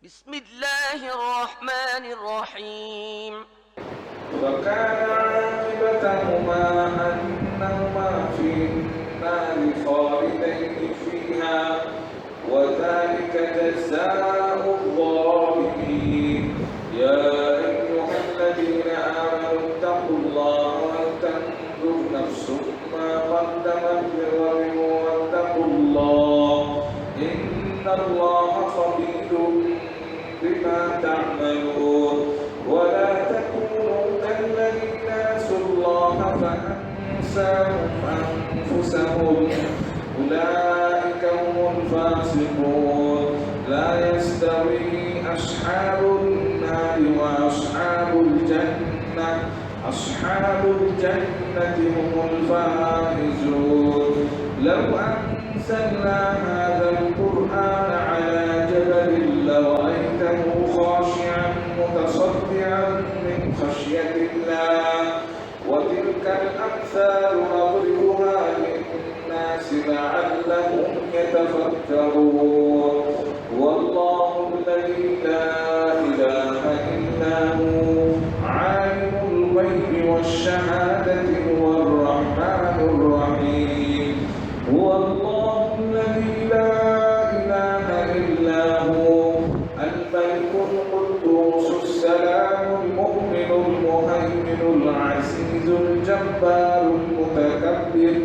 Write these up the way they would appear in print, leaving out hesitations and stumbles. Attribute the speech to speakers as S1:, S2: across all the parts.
S1: بسم الله الرحمن الرحيم
S2: وكان عاقبتهما أنهما في النار خالدين فيها وذلك جزاء الظالمين يا أيها الذين آمنوا اتقوا الله ولتنظر نفس ما قدمت لغد واتقوا الله إن الله خبير بما تعملون ولا تكونوا كالذين نسوا الله فأنساهم أنفسهم أولئك هم الفاسقون لا يستوي أصحاب النار وأصحاب الجنة أصحاب الجنة هم الفائزون لو أنزلنا هذا القرآن على جبل لرأيته خاشعا متصدعا من خشية الله وتلك الأمثال نضربها للناس لعلهم يتفكرون والله الذي لا إله إلا هو عالم الغيب والشهادة هو الرحمن الرحيم هو الله الذي لا إله إلا هو الملك القدوس السلام المؤمن المهيمن العزيز الجبار المتكبر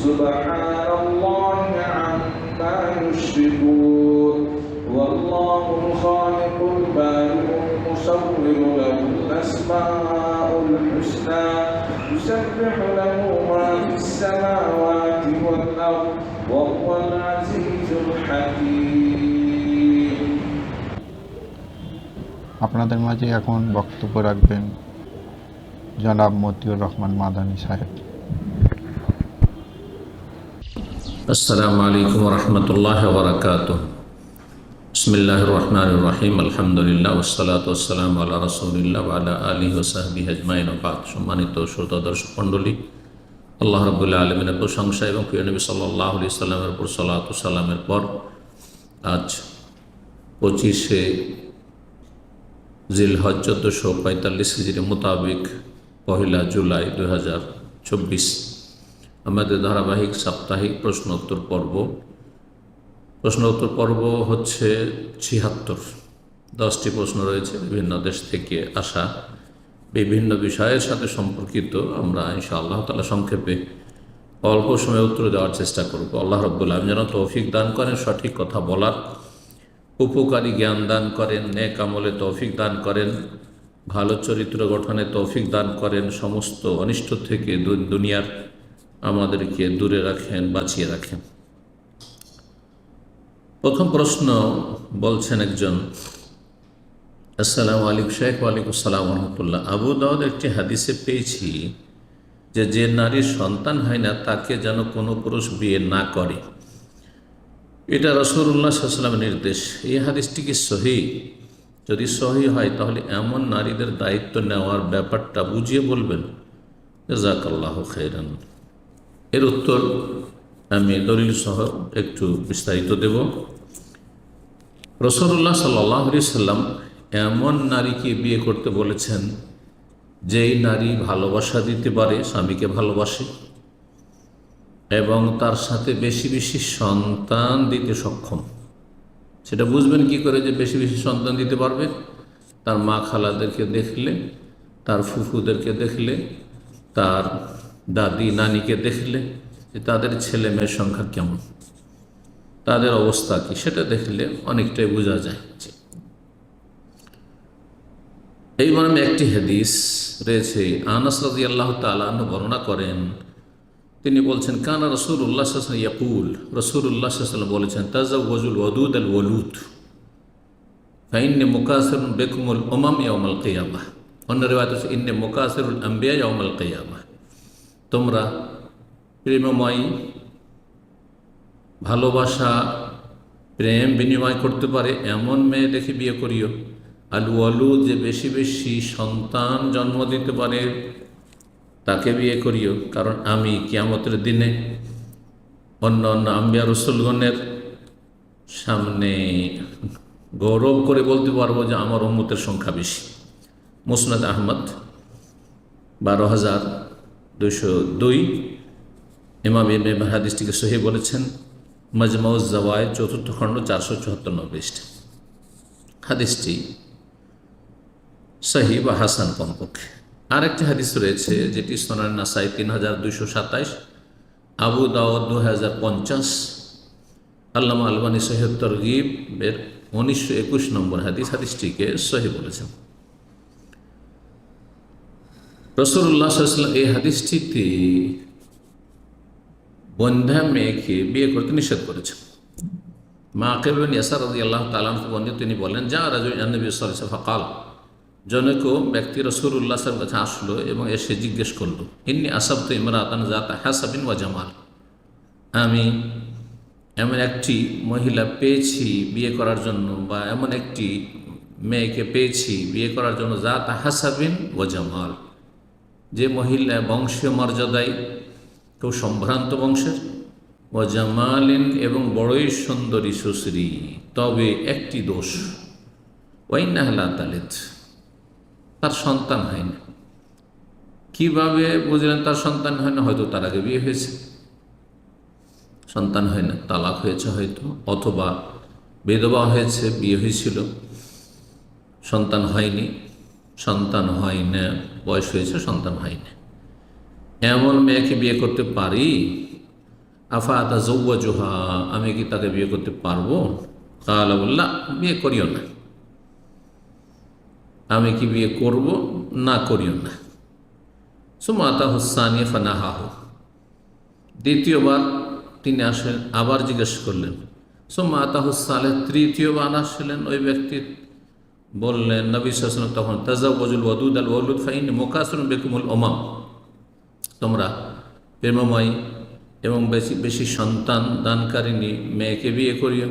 S2: سبحان الله عما يشركون والله الخالق البارئ المصور له الأسماء الحسنى يسبح له ما في السماوات والأرض وهو العزيز الحكيم
S3: আপনাদের মাঝে এখন বক্তব্য রাখবেন জনাব মতিউর রহমান মাদানী সাহেব।
S4: السلام عليكم ورحمة الله وبركاته بسم الله الرحمن الرحيم الحمد لله والصلاة والسلام على رسول الله وعلى آله وصحبه أجمعين وبعد সম্মানিত শ্রোতা দর্শক মণ্ডলী, আল্লাহ রাব্বুল আলামিনের প্রশংসা এবং প্রিয় নবী সাল্লাল্লাহু আলাইহি সাল্লামের উপর সালাত ও সালামের পর আজ 25শে জিলহজ 1445 হিজরি মোতাবেক 1 জুলাই 2024 আমাদের ধারাবাহিক সাপ্তাহিক প্রশ্ন উত্তর পর্ব হচ্ছে 76। 10টি প্রশ্ন রয়েছে বিভিন্ন দেশ থেকে আসা বিভিন্ন বিষয়ের সাথে সম্পর্কিত। আমরা ইনশাআল্লাহ তাআলা সংক্ষেপে অল্প সময়ে উত্তর দেওয়ার চেষ্টা করব। আল্লাহ রাব্বুল আলামিন যেন তৌফিক দান করেন, সঠিক কথা বলার, উপকারী জ্ঞান দান করেন, নেক আমলে তৌফিক দান করেন, ভালো চরিত্র গঠনে তৌফিক দান করেন, সমস্ত অনিষ্ট থেকে দুনিয়ার আমাদেরকে দূরে রাখেন, বাঁচিয়ে রাখেন। প্রথম প্রশ্ন বলছেন একজন, আসসালামু আলাইকুম শেখ। ওয়ালাইকুম আসসালাম রহমতুল্লাহ। আবু দাউদ একটি হাদিসে পেয়েছি যে নারীর সন্তান হয় না তাকে যেন কোনো পুরুষ বিয়ে না করে, এটা রাসূলুল্লাহ সাল্লাল্লাহু আলাইহি ওয়াসাল্লামের নির্দেশ। এই হাদিসটি কি সহিহ? যদি সহিহ হয় তাহলে এমন নারীদের দায়িত্ব নেওয়ার ব্যাপারটা বুঝিয়ে বলবেন, জাযাকাল্লাহু খাইরান। এর উত্তর আমি দলিল সহ একটু বিস্তারিত দেব। রাসূলুল্লাহ সাল্লাল্লাহু আলাইহি ওয়াসাল্লাম এমন নারীকে বিয়ে করতে বলেছেন যেই নারী ভালোবাসা দিতে পারে, স্বামীকে ভালোবাসে এবং তার সাথে বেশি বেশি সন্তান দিতে সক্ষম। সেটা বুঝবেন কি করে যে বেশি বেশি সন্তান দিতে পারবে? তার মা খালাদেরকে দেখলে, তার ফুফুদেরকে দেখলে, তার দাদি নানিকে দেখলে যে তাদের ছেলে মেয়ের সংখ্যা কেমন, তাদের অবস্থা কি, সেটা দেখলে অনেকটাই বোঝা যায়। এই মর্মে একটি হাদিস রয়েছে, আনাস রাদিয়াল্লাহু তাআলা আনহু বর্ণনা করেন, তিনি বলছেন, কানা রাসূলুল্লাহ সাল্লাল্লাহু আলাইহি ওয়াসাল্লাম ইয়াকুল, রাসূলুল্লাহ সাল্লাল্লাহু আলাইহি ওয়াসাল্লাম বলেছেন, তাযাওয়াজুল ওয়াদুদ আল ওয়ালুদ ফাইন্নী মুকাসিরুন বিকুমুল উমাম ইয়াউমাল কিয়ামাহ। অন্য রিওয়ায়াত আছে ইন্নী মুকাসিরুল আম্বিয়া ইয়াউমাল কিয়ামাহ। তোমরা প্রেমময়, ভালোবাসা, প্রেম বিনিময় করতে পারে এমন মেয়ে দেখে বিয়ে করিও। আল ওয়ালুদ, যে বেশি বেশি সন্তান জন্ম দিতে পারে তাকে বিয়ে করিও, কারণ আমি কিয়ামতের দিনে অন্য অন্য আম্বিয়া রসুলগণের সামনে গৌরব করে বলতে পারবো যে আমার উম্মতের সংখ্যা বেশি। মুসনাদ আহমদ 12,202, ইমাম ইবনে হিব্বান হাদিসটিকে সহিহ বলেছেন। মাজমাউজ জাওয়ায়েদ 4th খণ্ড 474 পৃষ্ঠা। হাদিসটি সহিহ বা হাসান কমপক্ষে। আরেকটি হাদিস রয়েছে যেটি সুনান নাসাই 3227, আবু দাউদ 2050, আল্লামা আলবানী সহিহ তরগিবের 1921 নম্বর হাদিস। হাদিসটিকে সহিহ বলেছেন। রাসূলুল্লাহ সাল্লাল্লাহু আলাইহি ওয়াসাল্লাম এই হাদিসটিতে বন্ধা মেয়েকে বিয়ে করতে নিষেধ করেছেন। মাকিল বিন ইয়াসার রাদিয়াল্লাহু তাআলা আনহু বর্ণিত, তিনি বলেন, যা রাজুলুন ইলা নবী সাল্লাল্লাহু আলাইহি ওয়াসাল্লাম ফাকাল, জনৈক ব্যক্তি রাসূলুল্লাহ সাল্লাল্লাহু আলাইহি ওয়াসাল্লামের কাছে আসলো এবং এসে জিজ্ঞেস করল, ইন্নী আসাবতু ইমরাতান যাতা হাসাবিন ওয়া জামাল, আমি এমন একটি মহিলা পেয়েছি বিয়ে করার জন্য, বা এমন একটি মেয়েকে পেয়েছি বিয়ে করার জন্য, যাতা হাসাবিন ওয়া জামাল, যে মহিলা বংশীয় মর্যাদায় কেউ সম্ভ্রান্ত বংশের, ও জামালিন এবং বড়ই সুন্দরী সুশ্রী, তবে একটি দোষ, ওয়াইন্নাহা লা তালিদ, তার সন্তান হয় না। কীভাবে বুঝলেন তার সন্তান হয় না? হয়তো তার আগে বিয়ে হয়েছে, সন্তান হয় না, তালাক হয়েছে হয়তো, অথবা বিধবা হয়েছে, বিয়ে হয়েছিল, সন্তান হয়নি, সন্তান হয় না, বয়স হয়েছে, সন্তান হয় না। এমন মেয়েকে বিয়ে করতে পারি? আফা আতাজাওয়াজুহা, আমি কি তাকে বিয়ে করতে পারবো? কালা বললা, বিয়ে করিও না। আমি কি বিয়ে করব? না, করিও না। সুম্মা আতাহু সানিয়া ফানাহাহু, দ্বিতীয়বার তিনি আসেন, আবার জিজ্ঞেস করলেন। সুম্মা আতাহু সালিস, তৃতীয়বার আসলেন, ওই ব্যক্তি বললেন, নবী সাল্লাল্লাহু আলাইহি ওয়াসাল্লাম তখন, তাজাওয়াজুল ওয়াদুদ আল ওয়ালুদ ফাইন্নী মুকাসিরুন বিকুমুল উমাম, তোমরা প্রেমময় এবং বেশি বেশি সন্তান দানকারিণী মেয়েকে বিয়ে করিও,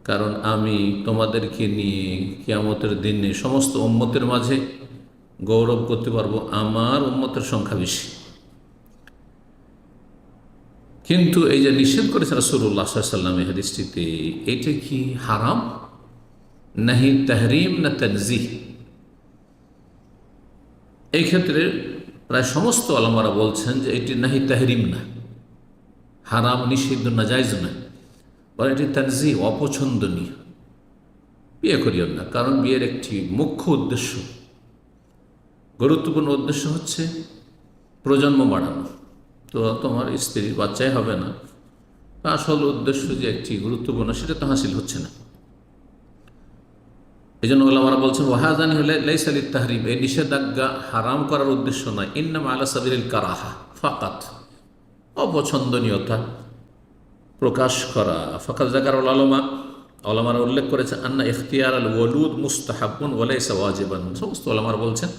S4: কারণ আমি তোমাদেরকে নিয়ে কিয়ামতের দিনে সমস্ত উম্মতের মাঝে গৌরব করতে পারবো, আমার উম্মতের সংখ্যা বেশি। কিন্তু এই যে নিষেধ করেছে রাসূলুল্লাহ সাল্লাল্লাহু আলাইহি ওয়াসাল্লাম এই হাদিসটিতে, এইটা কি হারাম নাহি তাহরিম না তানজিহ? এই ক্ষেত্রে প্রায় সমস্ত ওলামারা বলছেন যে এটি নাহি তাহরিম না, হারাম, নিষিদ্ধ, নাজায়েজ না, বলে এটি তানজিহ, অপছন্দনীয়, বিয়ে করিও না। কারণ বিয়ের একটি মুখ্য উদ্দেশ্য, গুরুত্বপূর্ণ উদ্দেশ্য হচ্ছে প্রজন্ম বাড়ানো। তো তোমার স্ত্রীর বাচ্চাই হবে না, আসল উদ্দেশ্য যে একটি গুরুত্বপূর্ণ, সেটা তো হাসিল হচ্ছে না। এই জন্য ওলামারা বলছেন, ওয়াহাদানি হলে লাইসা লিত তাহরিম, এই নিষেধাজ্ঞা হারাম করার উদ্দেশ্য নয়, ইন্নামা আলা সাবিলিল কারাহা ফাকাত, অপছন্দনীয়তা প্রকাশ করা। ফাকাত যাকারুল উলামা, ওলামারা উল্লেখ করেছে, আন্না ইখতিয়ার আল ওয়ালুদ মুস্তাহাব্বুন ওয়া লাইসা ওয়াজিবান, সমস্ত ওলামারা বলছেন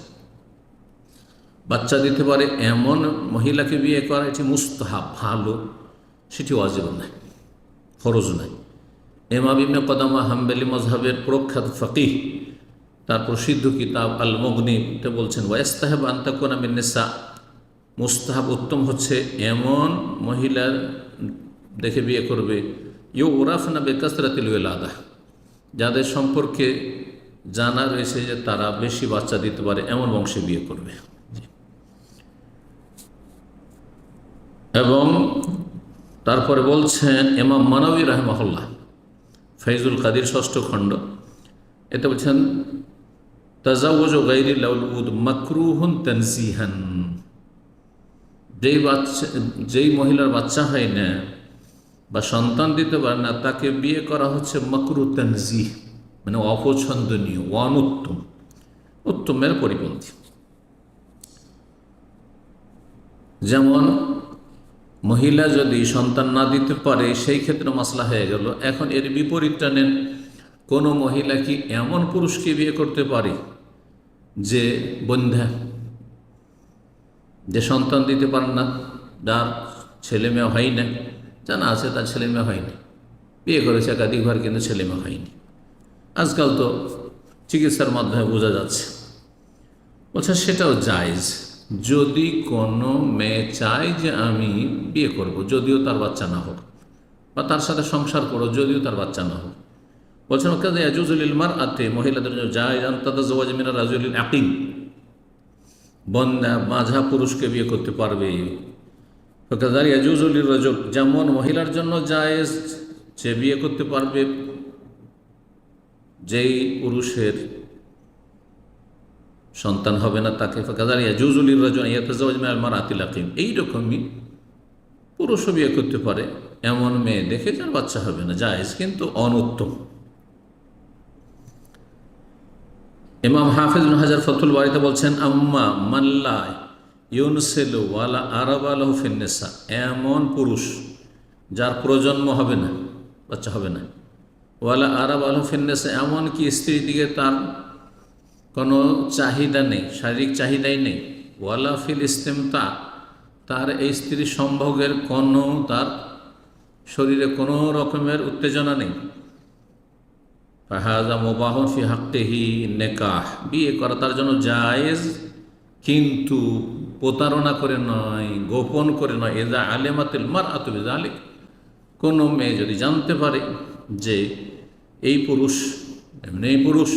S4: বাচ্চা দিতে পারে এমন মহিলাকে বিয়ে করা এটি মুস্তাহাব, ভালো, সেটি ওয়াজিব নয়, ফরজ নয়। ইমাম ইবনে কুদামা হাম্বলি মাজহাবের প্রখ্যাত ফকিহ, তার প্রসিদ্ধ কিতাব আল মুগনিতে বলছেন, ওয়াস্তাহাব আন তাকুনা মিন নিসা, মুস্তাহাব, উত্তম হচ্ছে এমন মহিলার দেখে বিয়ে করবে, ইউরাফনা বিকাসরাতিল ওয়ালাদা, যাদের সম্পর্কে জানা রয়েছে যে তারা বেশি বাচ্চা দিতে পারে, এমন বংশে বিয়ে করবে। এবং তারপরে বলছেন ইমাম মানবী রাহিমাহুল্লাহ, ফাইজুল কাদির 6ষ্ঠ খণ্ড, এতে বলছেন, তাজাওয়ুজু গায়রিল ওয়ালুদ মাকরুহুন তানজিহান, যেই মহিলার বাচ্চা হয় না বা সন্তান দিতে পারে না, তাকে বিয়ে করা হচ্ছে মাকরুহ তানজিহ, মানে অপছন্দনীয়, অনুত্তম, উত্তমের পরিপন্থী। যেমন মহিলা যদি সন্তান না দিতে পারে, সেই ক্ষেত্রে মাসলা হয়ে গেল। এখন এর বিপরীতটা নেন, কোনো মহিলা কি এমন পুরুষকে বিয়ে করতে পারে যে বন্ধা, যে সন্তান দিতে পারেন না, যার ছেলে মেয়ে হয় না, জানা আছে তার ছেলে মেয়ে হয়নি, বিয়ে করেছে একাধিকবার কিন্তু ছেলে মেয়ে হয়নি, আজকাল তো চিকিৎসার মাধ্যমে বোঝা যাচ্ছে। বলছে সেটাও জায়েজ, যদি কোনো মেয়ে চায় যে আমি বিয়ে করব, যদিও তার বাচ্চা না হোক, বা তার সাথে সংসার করো, যদিও তার বাচ্চা না হোক, বলছেন কাজে ইয়াজুজুল মারআতি, মহিলাদের জন্য জায়েজ আন তাতাজাওয়াজ মিনার রাজুলিল আকিম, বন্দা মাঝা পুরুষকে বিয়ে করতে পারবে। কাযালিকা ইয়াজুজুল রাজুল, যেমন মহিলার জন্য জায়েজ সে বিয়ে করতে পারবে যেই পুরুষের সন্তান হবে না তাকে। কাযালিকা ইয়াজুজুল রাজুল ইয়াতাজাওয়াজ মিনাল মারআতিল আকিম, এইরকমই পুরুষও বিয়ে করতে পারে এমন মেয়ে দেখে যার বাচ্চা হবে না, জায়েজ কিন্তু অনুত্তম। ইমাম হাফিজ ইবনে হাজার ফাথুল বারিতে বলছেন আম্মা মাল্লা ইউনসিলু ওয়ালা আরাবা লাহু ফিন নিসা, এমন পুরুষ যার প্রজন্ম হবে না, বাচ্চা হবে না, ওয়ালা আরাবা লাহু ফিন নিসা, এমন কি স্ত্রীর দিকে তার কোনো চাহিদা নেই, শারীরিক চাহিদাই নেই, ওয়ালা ফিল ইস্তিমতা, তার এই স্ত্রী সম্ভোগের কোনো, তার শরীরে কোনো রকমের উত্তেজনা নেই, ফাহাযা মুবাহুন ফি হাক্কিহি নিকাহ, বিয়ে করা তার জন্য জায়েজ কিন্তু প্রতারণা করে নয়, গোপন করে নয়। ইযা আলিমাতিল মারআতু বিযালিক, কোনো মেয়ে যদি জানতে পারে যে এই পুরুষ এমনি পুরুষ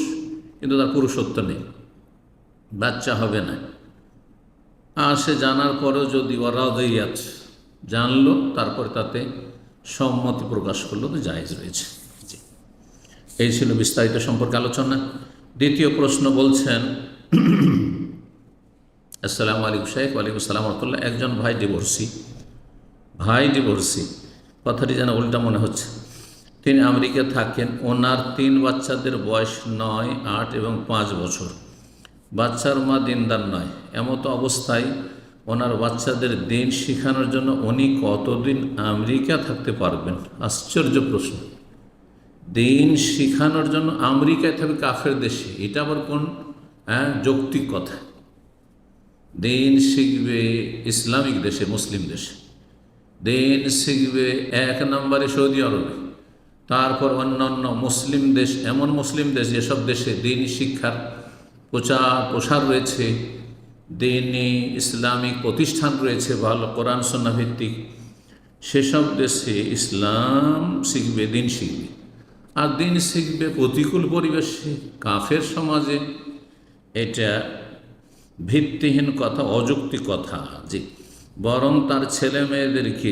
S4: কিন্তু তার পুরুষত্ব নেই, বাচ্চা হবে না, আর সে জানার পরেও যদি ওয়ারাদিয়াত, জানলো তারপরে তাতে সম্মতি প্রকাশ করলো, তো জায়েজ রয়েছে। এই ছিল বিস্তারিত সম্পর্কে আলোচনা। দ্বিতীয় প্রশ্ন বলছেন, আসসালামু আলাইকুম শেখ। ওয়ালাইকুম আসসালাম রাহমাতুল্লাহ। একজন ভাই ডিভোর্সি, কথাটি যেন উল্টা মনে হচ্ছে। তিনি আমেরিকা থাকেন, ওনার 3 বাচ্চাদের বয়স 9, 8 এবং 5 বছর। বাচ্চার মা দিনদার নয়, এমতো অবস্থায় ওনার বাচ্চাদের দিন শেখানোর জন্য উনি কতদিন আমেরিকা থাকতে পারবেন? আশ্চর্য প্রশ্ন। দিন শিখানোর জন্য আমেরিকায় থাকবে, কাফের দেশে, এটা আবার কোন যৌক্তিক কথা? দিন শিখবে ইসলামিক দেশে, মুসলিম দেশে, দিন শিখবে 1 নম্বরে সৌদি আরবে, তারপর অন্যান্য মুসলিম দেশ, এমন মুসলিম দেশ যেসব দেশে দিন শিক্ষার প্রসার রয়েছে, দিনী ইসলামিক প্রতিষ্ঠান রয়েছে ভালো কোরআন সুন্নাহ ভিত্তিক, সেসব দেশে ইসলাম শিখবে, দিন শিখবে। আর দিন শিখবে প্রতিকূল পরিবেশে, কাফের সমাজে, এটা ভিত্তিহীন কথা, অযৌক্তিক কথা। জি, বরং তার ছেলে মেয়েদেরকে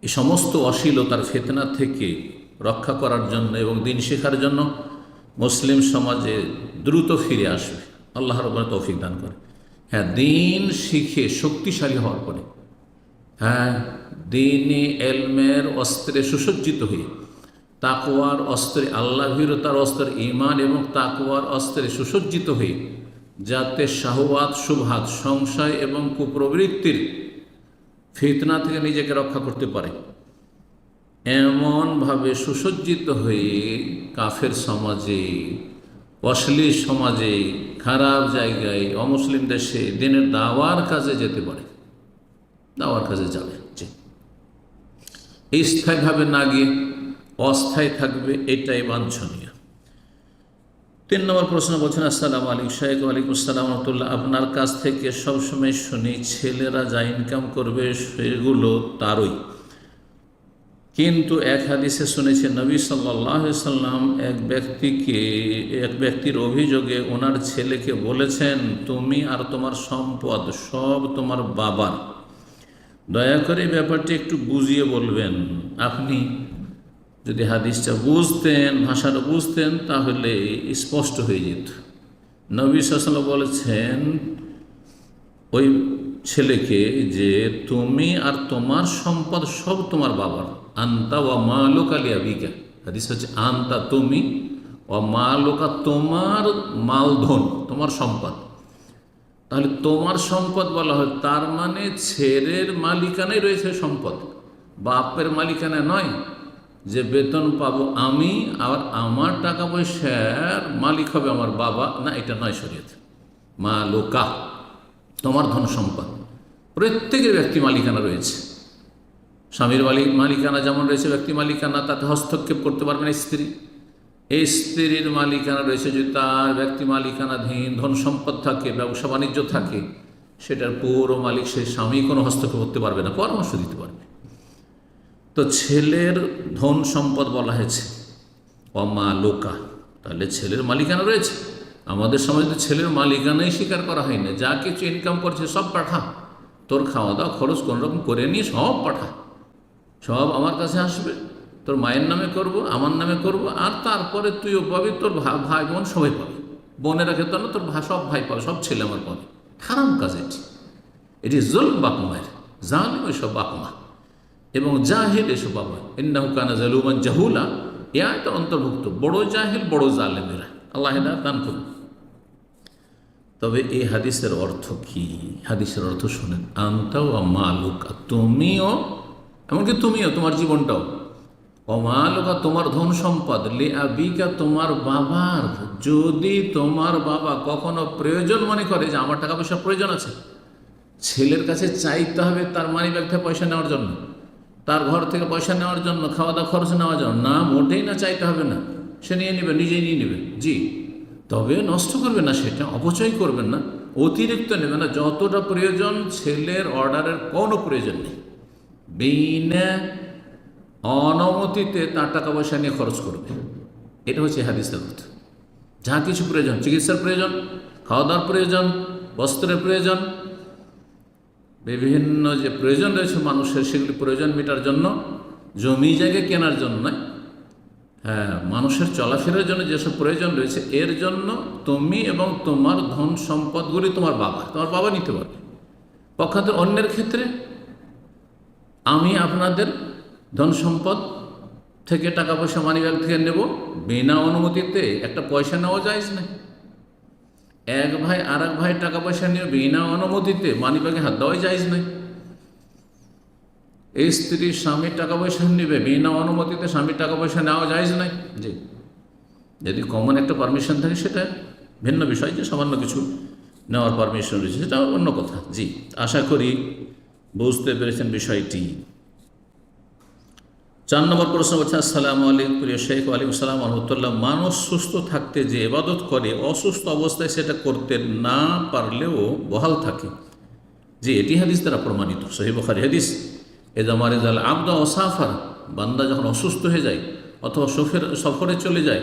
S4: এই সমস্ত অশ্লীলতার ফিতনা থেকে রক্ষা করার জন্য এবং দিন শেখার জন্য মুসলিম সমাজে দ্রুত ফিরে আসবে, আল্লাহ রাব্বুল তৌফিক দান করে। হ্যাঁ, দিন শিখে শক্তিশালী হওয়ার পরে, হ্যাঁ, দিনী এলমের অস্ত্রে সুসজ্জিত হয়ে, তাকওয়ার অস্ত্রে, আল্লাহ ভীরতার অস্ত্রে, ঈমান এবং তাকওয়ার অস্ত্রে সুসজ্জিত হয়ে, যাতে শাহওয়াত, শুবহাত, সংশয় এবং কুপ্রবৃত্তির ফিতনা থেকে নিজেকে রক্ষা করতে পারে, এমনভাবে সুসজ্জিত হয়ে কাফের সমাজে, অশ্লীল সমাজে, খারাপ জায়গায়, অমুসলিম দেশে দিনের দাওয়ার কাজে যেতে পারে, দাওয়ার কাজে যাবে। জি, স্থায়ীভাবে না গিয়ে অস্থায়ী থাকবে, এটাই বাঞ্ছনীয়। 3 নম্বর প্রশ্ন বলছেন, আসসালামু আলাইকুম শেখ। ওয়ালাইকুম আসসালাম রাহমাতুল্লাহ। আপনার কাছ থেকে সবসময় শুনি ছেলেরা যা ইনকাম করবে সেগুলো তারই, কিন্তু এক হাদিসে শুনেছি নবী সাল্লাল্লাহু আলাইহি সাল্লাম এক ব্যক্তির অভিযোগে ওনার ছেলেকে বলেছেন, তুমি আর তোমার সম্পদ সব তোমার বাবার। দয়া করে ব্যাপারটি একটু বুঝিয়ে বলবেন। আপনি যদি হাদিসটা বুঝতেন, ভাষাটা বুঝতেন, তাহলে স্পষ্ট হয়ে যেত। নবী সাল্লাল্লাহু আলাইহি ওয়াসাল্লাম বলেছেন ওই ছেলেকে যে তুমি আর তোমার সম্পদ সব তোমার বাবার। আন্তা ওয়া মালুকা লিআবিকা, হাদিস হচ্ছে আন্তা তুমি, ওয়া মালুকা তোমার মালধন, তোমার সম্পদ। তাহলে তোমার সম্পদ বলা হয়, তার মানে ছেলের মালিকানায় রয়েছে সম্পদ, বাপের মালিকানা নয় যে বেতন পাবো আমি আর আমার টাকা পয়সার মালিক হবে আমার বাবা, না, এটা নয় শরীয়ত। মালুকা তোমার ধন সম্পদ, প্রত্যেকের ব্যক্তি মালিকানা রয়েছে। স্বামীর মালিকানা যেমন রয়েছে ব্যক্তি মালিকানা, তাতে হস্তক্ষেপ করতে পারবে না স্ত্রী। এই স্ত্রীর মালিকানা রয়েছে, যদি তার ব্যক্তি মালিকানাধীন ধন সম্পদ থাকে, ব্যবসা বাণিজ্য থাকে, সেটার পুরো মালিক সেই স্বামী, কোনো হস্তক্ষেপ করতে পারবে না, পরামর্শ দিতে পারবে। তো ছেলের ধন সম্পদ বলা হয়েছে, অমালুকা, তাহলে ছেলের মালিকানা রয়েছে। আমাদের সমাজে তো ছেলের মালিকানাই স্বীকার করা হয় না। যা কিছু ইনকাম করছে সব পাঠা, তোর খাওয়া দাওয়া খরচ কোনোরকম করে নিয়ে সব পাঠা, সব আমার কাছে আসবে, তোর মায়ের নামে করব, আমার নামে করব, আর তারপরে তুইও পাবি, তোর ভাই বোন সবাই পাবে, বোনেরা খেতে না, তোর সব ভাই পাবে, সব ছেলে আমার পাবে। হারাম কাজ এটি জুলম বাপমায়ের, জালিম এসব বাপমা এবং জাহিল এসব বাবা। ইন্নাহু কানা জালুমান জাহুলা, এ আয়াতের অন্তর্ভুক্ত বড় জাহিল বড় জালেমেরা। আল্লাহ হেদায়েত দান করুন। তবে এই হাদিসের অর্থ কি? হাদিসের অর্থ শোনেন, আনতাও মালুকা, তুমিও, এমনকি তুমিও তোমার জীবনটাও, অমালুকা তোমার ধন সম্পদ, লি আবিকা তোমার বাবার, যদি তোমার বাবা কখনো প্রয়োজন মনে করে যে আমার টাকা পয়সা প্রয়োজন আছে, ছেলের কাছে চাইতে হবে তার মানি ব্যাগ থেকে পয়সা নেওয়ার জন্য, তার ঘর থেকে পয়সা নেওয়ার জন্য, খাওয়া দাওয়া খরচ নেওয়ার জন্য, না মোটেই না, চাইতে হবে না, সে নিয়ে নেবে, নিজেই নিয়ে নেবে। জি, তবে নষ্ট করবে না, সেটা অপচয় করবেন না, অতিরিক্ত নেবে না, যতটা প্রয়োজন। ছেলের অর্ডারের কোনো প্রয়োজন নেই, বিনা অনুমতিতে তার টাকা পয়সা নিয়ে খরচ করবে। এটা হচ্ছে হাদিসের অর্থ। যা কিছু প্রয়োজন, চিকিৎসার প্রয়োজন, খাওয়া দাওয়ার প্রয়োজন, বস্ত্রের প্রয়োজন, বিভিন্ন যে প্রয়োজন রয়েছে মানুষের, সেগুলি প্রয়োজন মেটার জন্য, জমি জায়গা কেনার জন্য নয়, হ্যাঁ, মানুষের চলাফেরার জন্য যেসব প্রয়োজন রয়েছে, এর জন্য তুমি এবং তোমার ধন সম্পদগুলি তোমার বাবা নিতে পারবে। পক্ষান্তর অন্যের ক্ষেত্রে আমি আপনাদের ধন সম্পদ থেকে টাকা পয়সা মানিব্যাগ থেকে নেব, বিনা অনুমতিতে একটা পয়সা নেওয়া জায়েজ না। এক ভাই আর এক ভাই টাকা পয়সা নিয়ে বিনা অনুমতিতে মানিব্যাগে হাত দেওয়াই জায়েজ নাই। এই স্ত্রী স্বামীর টাকা পয়সা নেবে, বিনা অনুমতিতে স্বামীর টাকা পয়সা নেওয়া জায়েজ নাই। জি, যদি কমন একটা পারমিশন থাকে সেটা ভিন্ন বিষয়, যে সামান্য কিছু নেওয়ার পারমিশন রয়েছে সেটা অন্য কথা। জি, আশা করি বুঝতে পেরেছেন বিষয়টি। 4 নম্বর প্রশ্ন হচ্ছে, আসসালামু আলাইকুম প্রিয় শেখ। ওয়ালাইকুম আসসালাম ওয়া রাহমাতুল্লাহ। মানুষ সুস্থ থাকতে যে ইবাদত করে, অসুস্থ অবস্থায় সেটা করতে না পারলেও বহাল থাকে। জি, এটি হাদিস দ্বারা প্রমাণিত, সহিহ বুখারী হাদিস। এযা মারিজাল আবদু ওয়া সাফার, বান্দা যখন অসুস্থ হয়ে যায় অথবা সফরে চলে যায়,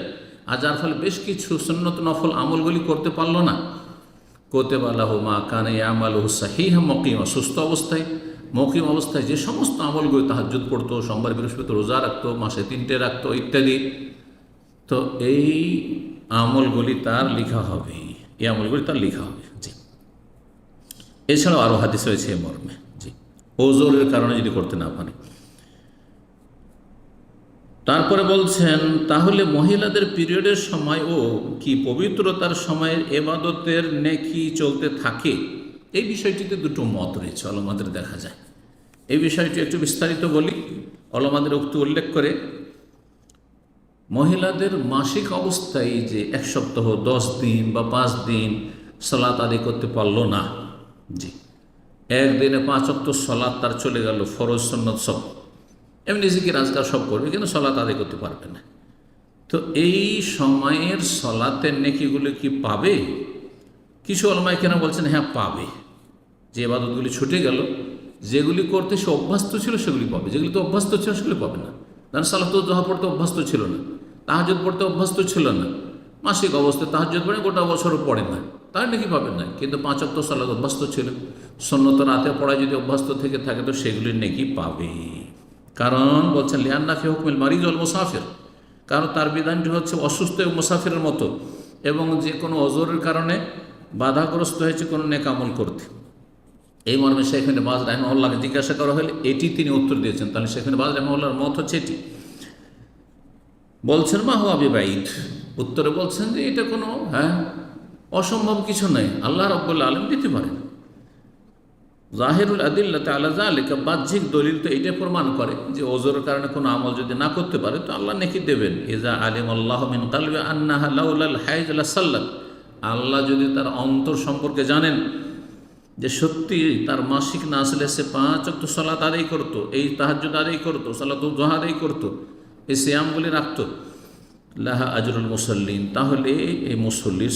S4: আর যার ফলে বেশ কিছু সুন্নত নফল আমলগুলি করতে পারল না, কুতিবা লাহু মা কানা ইয়ামালুহু সাহিহাম মুকিমা, সুস্থ অবস্থায় মৌখিক অবস্থায় যে সমস্ত আমলগুলি, তাহাজ্জুদ পড়তো, সোমবার বৃহস্পতি রোজা রাখতো, মাসে 3টে রাখতো ইত্যাদি, তো এই আমলগুলি তার লেখা হবে, এই আমলগুলি তার লেখা হবে। জি, এছাড়াও আরও হাদিস রয়েছে এই মর্মে। জি, ওজরের কারণে যদি করতে না পারে। তারপরে বলছেন, তাহলে মহিলাদের পিরিয়ডের সময় ও কি পবিত্রতার সময়ের এবাদতের নেকি চলতে থাকে? এই বিষয়টিতে দুটো মত রয়েছে, ওলামাদের দেখা যায়। এই বিষয়টি একটু বিস্তারিত বলি। ওলামাদের উক্তি উল্লেখ করে, মহিলাদের মাসিক অবস্থায় যে 1 সপ্তাহ 10 দিন বা 5 দিন সালাত আদায় করতে পারল না, জি, একদিনে 5 ওয়াক্ত সালাত তার চলে গেল, ফরজ সুন্নত সব, এমনি জিকির আজকার সব করবে, কিন্তু সালাত আদায় করতে পারবে না। তো এই সময়ের সালাতের নেকিগুলো কি পাবে? কিছু ওলামায়ে কেরাম বলছেন হ্যাঁ পাবে। যে ইবাদতগুলি ছুটে গেল, যেগুলি করতে সে অভ্যস্ত ছিল সেগুলি পাবে, যেগুলি তো অভ্যস্ত ছিল সেগুলি পাবে না। কারণ সালাতুল দুহা পড়তে অভ্যস্ত ছিল না, তাহাজ্জুদ পড়তে অভ্যস্ত ছিল না, মাসিক অবস্থায় তাহাজ্জুদ পড়ে গোটা বছরও পড়ে না, তার নাকি পাবেন না। কিন্তু 5 ওয়াক্ত সালাত অভ্যস্ত ছিল, সুন্নত রাতে পড়া যদি অভ্যস্ত থেকে থাকে তো সেগুলির নাকি পাবে। কারণ বলছেন লিআন্না ফি হুকমিল মারিদ ওয়াল মুসাফির, কারণ তার বিধানটি হচ্ছে অসুস্থ এবং মুসাফিরের মতো, এবং যে কোনো অজরের কারণে বাধাগ্রস্ত হয়েছে কোনো নেক আমল করতে। এই মর্মে শেখ ইবনে বাজ রাহিমাহুল্লাহকে জিজ্ঞাসা করা হলে এটি তিনি উত্তর দিয়েছেন। তাহলে শেখ ইবনে বাজ রাহিমাহুল্লাহর মত হচ্ছে এটি। বলছেন মা হুয়া বিবাঈদ, উত্তরে বলছেন যে এটা কোনো অসম্ভব কিছু নয়, আল্লাহ রাব্বুল আলামিন দিতে পারেন। জাহিরুল আদিল্লাতি আলা যালিকা, বাহ্যিক দলিল তো এটা প্রমাণ করে যে ওজরের কারণে কোনো আমল যদি না করতে পারে তো আল্লাহ নেকি দেবেন। ইজা আলিমাল্লাহু মিন কলবি আন্নাহা লাউলাল হাইজ লাসাল্লাত, আল্লাহ যদি তার অন্তর সম্পর্কে জানেন যে সত্যি তার মাসিক না আসলে সে 5 ওয়াক্ত সালাত আদায় করতো, এই তাহাজ্জুদ আদায় করতো, সালাতুল দুহা আদায় করতো, এই সিয়ামগুলি রাখতো, লাহা আজরুল মুসাল্লিন, তাহলে এই মুসল্লির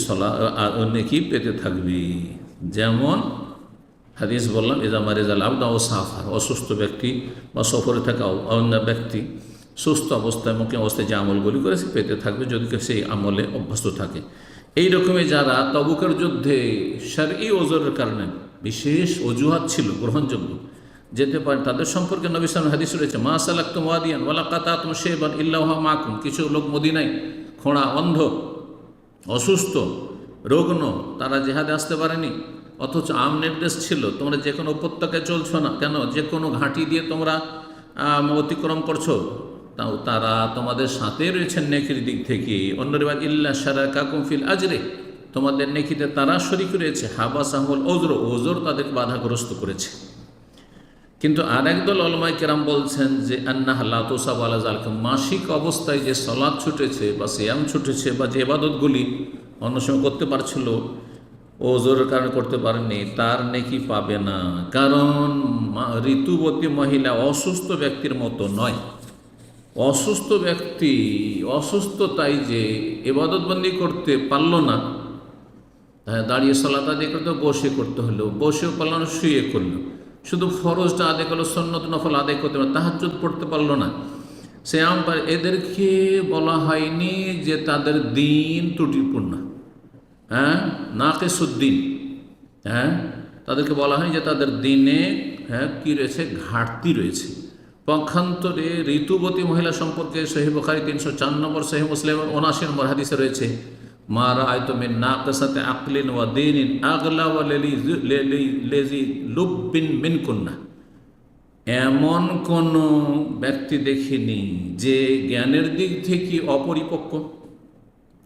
S4: নেকি পেতে থাকবে। যেমন হাদিস বললাম, ইজা মারিজাল আবদু ওয়া সাফার, অসুস্থ ব্যক্তি বা সফরে থাকা অন্য ব্যক্তি সুস্থ অবস্থায় মুখে অবস্থায় যে আমলগুলি করেছে পেতে থাকবে যদি কেউ সেই আমলে অভ্যস্ত থাকে। এই রকমই যারা তবুকের যুদ্ধে শারঈ ওজরের কারণে বিশেষ অজুহাত ছিল গ্রহণযোগ্য যেতে পারে, তাদের সম্পর্কে নবী সাল্লাল্লাহু আলাইহি ওয়াসাল্লাম হাদিস রয়েছে, মা সালাকতুম ওয়াদিয়ান ওয়ালা কাতাতুম শাইবান ইল্লা হুয়া মাকুম। কিছু লোক মদিনায় খোঁড়া, অন্ধ, অসুস্থ, রোগন, তারা জিহাদে আসতে পারেনি, অথচ আম নির্দেশ ছিল তোমরা যে কোনো উপত্যকায় চলছো না কেন, যে কোনো ঘাঁটি দিয়ে তোমরা অতিক্রম করছো, তাও তারা তোমাদের সাথে রয়েছেন নেকির দিক থেকে। অন্য রিওয়ায়াত ইল্লা শারাকাকুম ফিল আজরে, তোমাদের নেকিতে তারা শরীক রয়েছে। হাবাসাহুল ওজর, ওজর তাদের বাধাগ্রস্ত করেছে। কিন্তু আর একদল উলামায়ে কেরাম বলছেন যে আন্নাহা লা তুসাব আলা যালিকা, মাসিক অবস্থায় যে সালাত ছুটেছে বা সিয়াম ছুটেছে বা যে ইবাদতগুলি অন্য সময় করতে পারছিল ওজোরের কারণে করতে পারেনি, তার নেকি পাবে না। কারণ ঋতুবতী মহিলা অসুস্থ ব্যক্তির মতো নয়। অসুস্থ ব্যক্তি অসুস্থতাই যে ইবাদতবন্দি করতে পারল না, দাঁড়িয়ে সালাত আদায় করতে বসে করতে হলো, বসেও পারল না, শুয়ে করলো, শুধু ফরজটা আদায় করলো, সুন্নত নফল আদায় করতে পারলো, তাহাজ্জুদ পড়তে পারলো না, সে এদেরকে বলা হয়নি যে তাদের দিন ত্রুটিপূর্ণ, নাকিসুদ্দিন, তাদেরকে বলা হয় যে তাদের দিনে কি রয়েছে, ঘাটতি রয়েছে। পক্ষান্তরে ঋতুবতী মহিলা সম্পর্কে সহিহ বুখারী 304 নম্বর, সহিহ মুসলিম 79 নম্বর হাদিসে রয়েছে, মা রাআইতু মিন নাকিসাতি আকলিন ওয়া দীনিন আগলা ওয়া লেজি লুব্বিন মিনকুন্না। এমন কোন ব্যক্তি দেখিনি যে জ্ঞানের দিক থেকে অপরিপক্ক,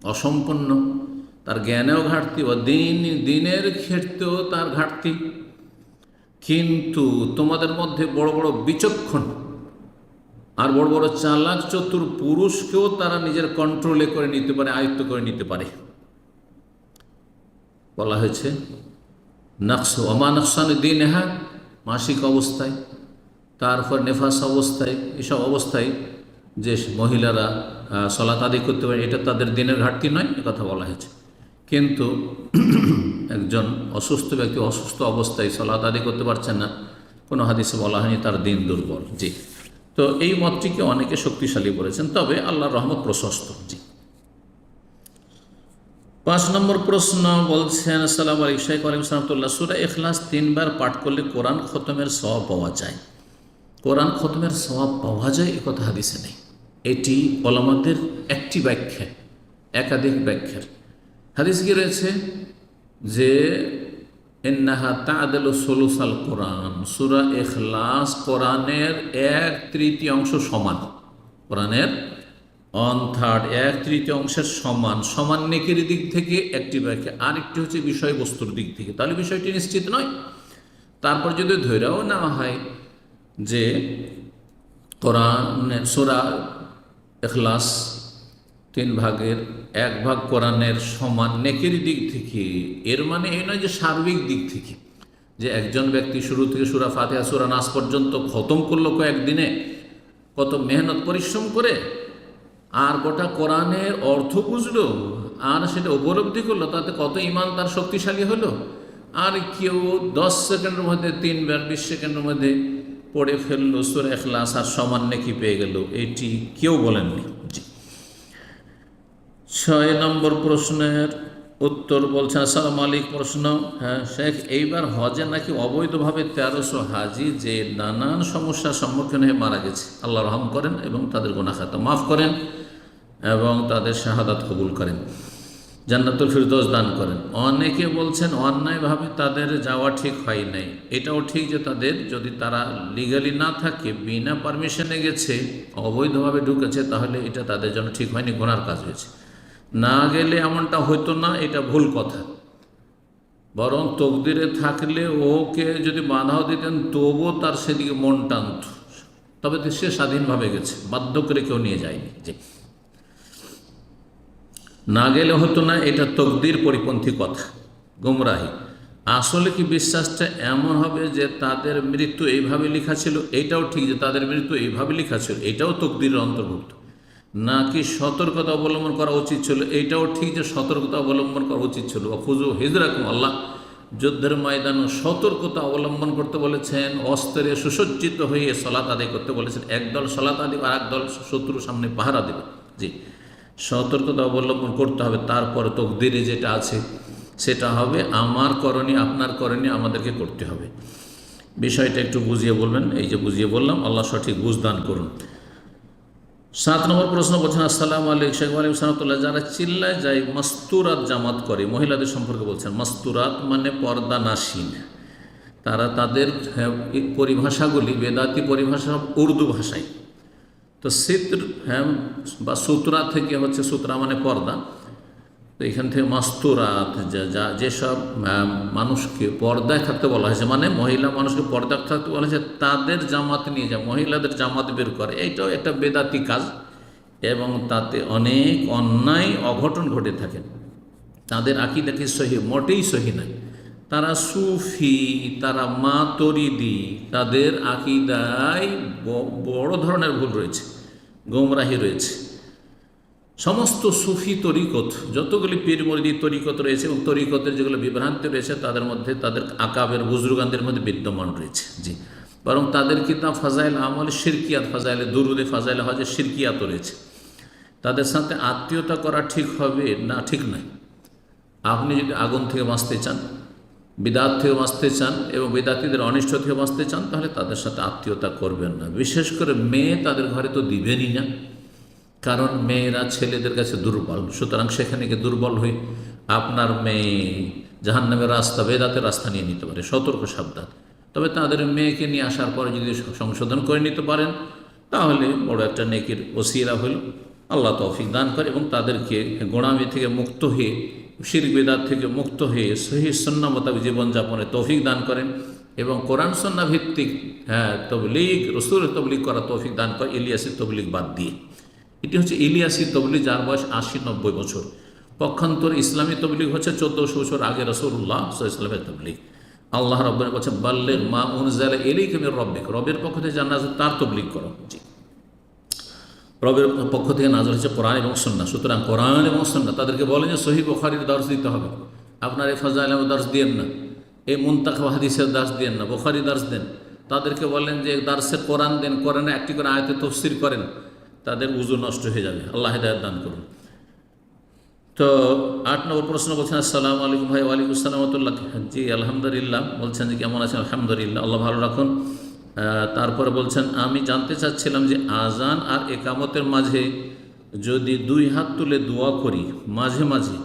S4: অসম্পন্ন, তার জ্ঞানেও ঘাটতি, ও দিনের ক্ষেত্রেও তার ঘাটতি, কিন্তু তোমাদের মধ্যে বড় বড় বিচক্ষণ আর বড় বড় চালাক চতুর পুরুষকেও তারা নিজের কন্ট্রোলে করে নিতে পারে, আয়ত্ত করে নিতে পারে। বলা হয়েছে নকশ ওমা নকশান দিনহা, মাসিক অবস্থায়, তারপর নেফাস অবস্থায়, এসব অবস্থায় যে মহিলারা সালাত আদায় করতে পারে, এটা তাদের দিনের ঘাটতি নয়, কথা বলা হয়েছে। কিন্তু একজন অসুস্থ ব্যক্তি অসুস্থ অবস্থায় সালাত আদায় করতে পারছেন না, কোনো হাদিসে বলা হয়নি তার দিন দুর্বল। জি, তো এই মতটিকে অনেকে শক্তিশালী বলেছেন, তবে আল্লাহর রহমত প্রশস্ত। জি, 5 নম্বর প্রশ্ন বলছেন, আসসালামু আলাইকুম শাইখ ওয়ালাইকুম সালাম, সূরা ইখলাস 3 বার পাঠ করলে কোরআন খতমের সওয়াব পাওয়া যায়? কোরআন খতমের সওয়াব পাওয়া যায় এ কথা হাদিসে নেই। এটি উলামাদের একটি ব্যাখ্যা, একাধিক ব্যাখ্যার। হাদিস কি রয়েছে যে ইন্নাহা তা'দিলু সুলুসাল কোরআন, সূরা ইখলাস কোরআনের 1/3 সমান, কোরআনের 1/3 1/3 সমান। সমান নেকির দিক থেকে একটি ব্যাখ্যা, আরেকটি হচ্ছে বিষয়বস্তুর দিক থেকে, তাহলে বিষয়টি নিশ্চিত নয়। তারপর যদি ধৈর্যও নেওয়া হয় যে কোরআনের সূরা ইখলাস 3 ভাগের 1 ভাগ কোরআনের সমান নেকির দিক থেকে, এর মানে এই নয় যে সার্বিক দিক থেকে, যে একজন ব্যক্তি শুরু থেকে সূরা ফাতিহা সূরা নাস পর্যন্ত খতম করলো কয়েকদিনে, কত মেহনত পরিশ্রম করে, আর গোটা কোরআনের অর্থ বুঝলো আর সেটা উপলব্ধি করলো, তাতে কত ঈমান তার শক্তিশালী হলো। আর কেউ 10 সেকেন্ডের মধ্যে 3 বার 20 সেকেন্ডের মধ্যে পড়ে ফেললো সূরা ইখলাস আর সমান নেকি পেয়ে গেল, এটি কেউ বলেননি। জি, 6 নম্বর প্রশ্নের উত্তর বলছেন, আসসালামু আলাইকুম। প্রশ্ন, শেখ, এইবার হজে নাকি অবৈধভাবে 1300 হাজি যে নানান সমস্যার সম্মুখীন হয়ে মারা গেছে, আল্লাহ রহম করেন এবং তাদের গুনাহ খাতা মাফ করেন এবং তাদের শাহাদাত কবুল করেন, জান্নাতুল ফিরদৌস দান করেন। অনেকে বলছেন অন্যায়ভাবে তাদের যাওয়া ঠিক হয় নাই। এটাও ঠিক যে তাদের, যদি তারা লিগালি না থাকে, বিনা পারমিশনে গেছে, অবৈধভাবে ঢুকেছে, তাহলে এটা তাদের জন্য ঠিক হয়নি, গুনার কাজ হয়েছে। না গেলে এমনটা হতো না, এটা ভুল কথা। বরং তকদিরে থাকলে ওকে যদি বাধাও দিতেন তবুও তার সেদিকে মন টানত, তবে সে স্বাধীনভাবে গেছে, বাধ্য করে কেউ নিয়ে যায়নি। যে না গেলে হতো না, এটা তকদির পরিপন্থী কথা, গুমরাহি। আসলে কি বিশ্বাসটা এমন হবে যে তাদের মৃত্যু এইভাবে লেখা ছিল, এটাও ঠিক যে তাদের মৃত্যু এইভাবে লেখা ছিল, এটাও তকদিরের অন্তর্ভুক্ত, নাকি সতর্কতা অবলম্বন করা উচিত ছিল, এইটাও ঠিক যে সতর্কতা অবলম্বন করা উচিত ছিল। খুজু হিজরাকুম, আল্লাহ যুদ্ধের ময়দানে সতর্কতা অবলম্বন করতে বলেছেন, অস্ত্রে সুসজ্জিত হয়ে সালাত আদায় করতে বলেছেন। একদল সালাত আদায় আর একদল শত্রুর সামনে পাহারা দেবে। জি, সতর্কতা অবলম্বন করতে হবে। তারপরে তকদিরে যেটা আছে সেটা হবে আমার করণীয়, আপনার করণীয় আমাদেরকে করতে হবে। বিষয়টা একটু বুঝিয়ে বলবেন। এই যে বুঝিয়ে বললাম, আল্লাহ সঠিক বুঝদান করুন। 7 নম্বর প্রশ্ন বলছেন, আসসালামু আলাইকুম শেখ ওয়ালাইকুম সালামতুল্লাহ, যারা চিল্লায় যায় মাস্তুরাত জামাত করে, মহিলাদের সম্পর্কে বলছেন। মাস্তুরাত মানে পর্দা নাসীন। তারা তাদের পরিভাষাগুলি বেদাতি পরিভাষা উর্দু ভাষায়। তো সিত্র বা সুতরা থেকে হচ্ছে, সুতরা মানে পর্দা। তো এখান থেকে মাস্তুরাত যেসব মানুষকে পর্দায় থাকতে বলা হয়েছে, মানে মহিলা মানুষকে পর্দায় থাকতে বলা হয়েছে, তাদের জামাত নিয়ে যায়, মহিলাদের জামাত বের করে। এইটাও একটা বেদাতি কাজ এবং তাতে অনেক অন্যায় অঘটন ঘটে থাকে। তাদের আকীদা কি সহি? মোটেই সহি নয়। তারা সুফি, তারা মাতুরিদি, তাদের আকীদায় বড় ধরনের ভুল রয়েছে, গোমরাহি রয়েছে। সমস্ত সুফি তরিকত, যতগুলি পীর মুরিদি তরিকত রয়েছে এবং তরিকতের যেগুলো বিভ্রান্তি রয়েছে, তাদের মধ্যে তাদের আকাবের বুজুর্গানদের মধ্যে বিদ্যমান রয়েছে। জি, বরং তাদের কিতাব ফাজাইল আমল শিরকিয়াত, ফাজাইলে দুরুদে, ফাজাইলে হজে শিরকিয়াতও রয়েছে। তাদের সাথে আত্মীয়তা করা ঠিক হবে না? ঠিক নয়। আপনি যদি আগুন থেকে বাঁচতে চান, বিদাত থেকে বাঁচতে চান এবং বিদাতিদের অনিষ্ট থেকে বাঁচতে চান, তাহলে তাদের সাথে আত্মীয়তা করবেন না। বিশেষ করে মেয়ে তাদের ঘরে তো দিবেনই না, কারণ মেয়েরা ছেলেদের কাছে দুর্বল। সুতরাং সেখানে গিয়ে দুর্বল হয়ে আপনার মেয়ে জাহান্নামের রাস্তা, বেদাতের রাস্তা নিয়ে নিতে পারে। সতর্ক, সাবধান। তবে তাদের মেয়েকে নিয়ে আসার পরে যদি সংশোধন করে নিতে পারেন, তাহলে বড় একটা নেকির ওসিলা হইল। আল্লাহ তৌফিক দান করে এবং তাদেরকে গোড়ামি থেকে মুক্ত হয়ে, শিরক বিদআত থেকে মুক্ত হয়ে সহিহ সুন্নাহ মোতাবেক জীবনযাপনে তৌফিক দান করেন এবং কোরআন সুন্নাহ ভিত্তিক তবলিগ, রাসূলের তবলিগ করা তৌফিক দান করে, ইলিয়াসি তবলিগ বাদ দিয়ে। এটি হচ্ছে ইলিয়াসি তবলিগ, যার বয়স 80-90 বছর। পক্ষান্তর ইসলামী তবলিগ হচ্ছে 1400 বছর আগে রাসূলুল্লাহ সাল্লাল্লাহু আলাইহি ওয়াসাল্লামের তবলিগ। আল্লাহ রাব্বুল আলামিন বলেছেন, বাল্লিগ মা উনজিলা ইলাইকা মির রাব্বিক, রবের পক্ষ থেকে যা নাযিল তার তবলিগ করো। জি, রবের পক্ষ থেকে নাযিল হচ্ছে কোরআন এবং সুন্নাহ। সুতরাং কোরআন এবং সুন্নাহ, তাদেরকে বলেন যে সহিহ বুখারীর দর্স দিতে হবে। আপনার এই ফাজাইলের দর্স দিয়েন না, এই মুনতাখাব হাদিসের দর্স দিয়েন না, বুখারী দর্স দেন। তাদেরকে বলেন যে দর্সে কোরআন দেন, কোরআনে একটি করে আয়াতে তাফসীর করেন। তাদের উজু নষ্ট হয়ে যাবে। আল্লাহ হিদায়াত দান করুন। তো 8 নম্বর প্রশ্ন বলছেন, আসসালামু আলাইকুম ভাই। ওয়ালাইকুম আসসালাম ওয়া রাহমাতুল্লাহ। জি, আলহামদুলিল্লাহ। বলছেন যে কেমন আছেন? আলহামদুলিল্লাহ, আল্লাহ ভালো রাখুন। তারপরে বলছেন, আমি জানতে চাচ্ছিলাম যে আজান আর একামতের মাঝে যদি 2 হাত তুলে দোয়া করি মাঝে মাঝে,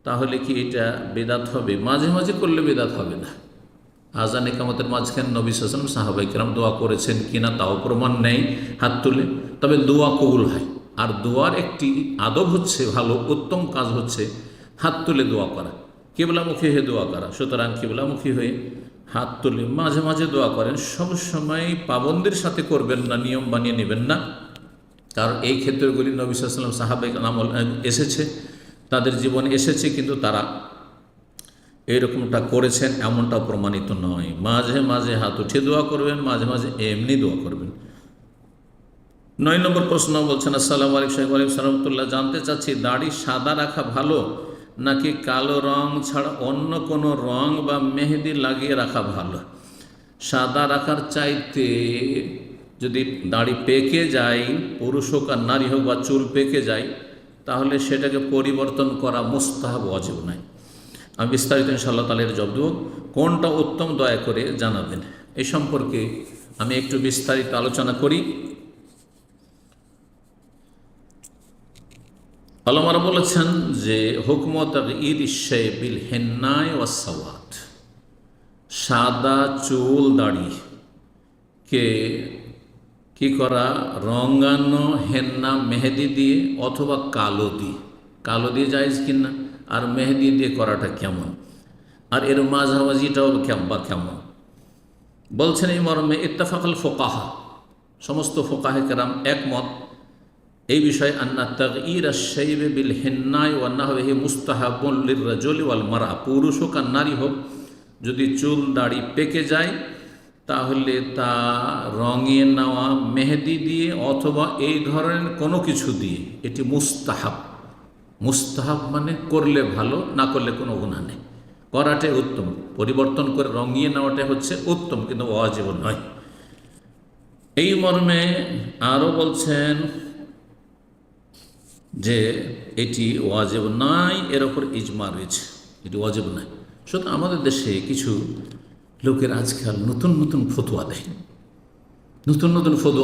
S4: তাহলে কি এটা বেদাত হবে? মাঝে মাঝে করলে বেদাত হবে না। আজান একামতের মাঝখানে নবী সাল্লাল্লাহু আলাইহি ওয়াসাল্লাম, সাহাবায়ে কেরাম দোয়া করেছেন কিনা তাও প্রমাণ নেই হাত তুলে, তবে দোয়া কবুল হয়। আর দোয়ার একটি আদব হচ্ছে, ভালো উত্তম কাজ হচ্ছে হাত তুলে দোয়া করা, কিবলামুখী হয়ে দোয়া করা। সুতরাং কিবলামুখী হয়ে হাত তুলে মাঝে মাঝে দোয়া করেন। সবসময় পাবন্দির সাথে করবেন না, নিয়ম বানিয়ে নেবেন না, কারণ এই ক্ষেত্রগুলি নবী সাল্লাল্লাহু আলাইহি ওয়াসাল্লাম, সাহাবায়ে কেরাম এসেছে, তাদের জীবনে এসেছে, কিন্তু তারা এইরকমটা করেছেন এমনটা প্রমাণিত নয়। মাঝে মাঝে হাত উঠে দোয়া করবেন, মাঝে মাঝে এমনি দোয়া করবেন। 9 নম্বর প্রশ্ন বলছেন, আসসালামু আলাইকুম শেখ ওয়ালাইকুম সালামতুল্লাহ, জানতে চাচ্ছি দাড়ি সাদা রাখা ভালো নাকি কালো রং ছাড়া অন্য কোনো রং বা মেহেদি লাগিয়ে রাখা ভালো? সাদা রাখার চাইতে যদি দাড়ি পেকে যায়, পুরুষ হোক আর নারী হোক, বা চুল পেকে যায়, তাহলে সেটাকে পরিবর্তন করা মুস্তাহাব, ওয়াজিব নয়। আমি বিস্তারিত ইনশাআল্লাহ তাআলা এর জবাব দেব। কোনটা উত্তম দয়া করে জানাবেন। এই সম্পর্কে আমি একটু বিস্তারিত আলোচনা করি। আলেমরা বলেছেন যে হুকমত ঈদ ইশাই বিল হেন্নায় ওয়াস সাওয়াত, সাদা চুল দাড়িকে কি করা? রঙানো হেন্না, মেহেদি দিয়ে অথবা কালো দিয়ে জায়েজ কিনা, আর মেহেদি দিয়ে করাটা কেমন, আর এর মাঝামাঝিটাও কেমন? বলছেন এই মর্মে ইত্তাফাকাল ফুকাহা, সমস্ত ফুকাহে কেরাম একমত এই বিষয়ে, আন্না তাগয়ীর আশ-শাইব বিল হিন্নায় ওয়া নাহওয়িহি মুস্তাহাবুন লির-রাজুলি ওয়াল মারআ, পুরুষ হোক আর নারী হোক, যদি চুল দাড়ি পেকে যায় তাহলে তা রঙিয়ে নেওয়া মেহেদি দিয়ে অথবা এই ধরনের কোনো কিছু দিয়ে, এটি মুস্তাহাব। মুস্তাহাব মানে করলে ভালো, না করলে কোনো গুনাহ নেই। করাটাই উত্তম, পরিবর্তন করে রঙিয়ে নেওয়াটাই হচ্ছে উত্তম, কিন্তু ওয়াজিব নয়। এই মর্মে আরও বলছেন যে এটি ওয়াজিব নয়, এর ওপর ইজমা রয়েছে, এটি ওয়াজিব নয়। সুতরাং আমাদের দেশে কিছু লোকের আজকাল নতুন নতুন ফতোয়া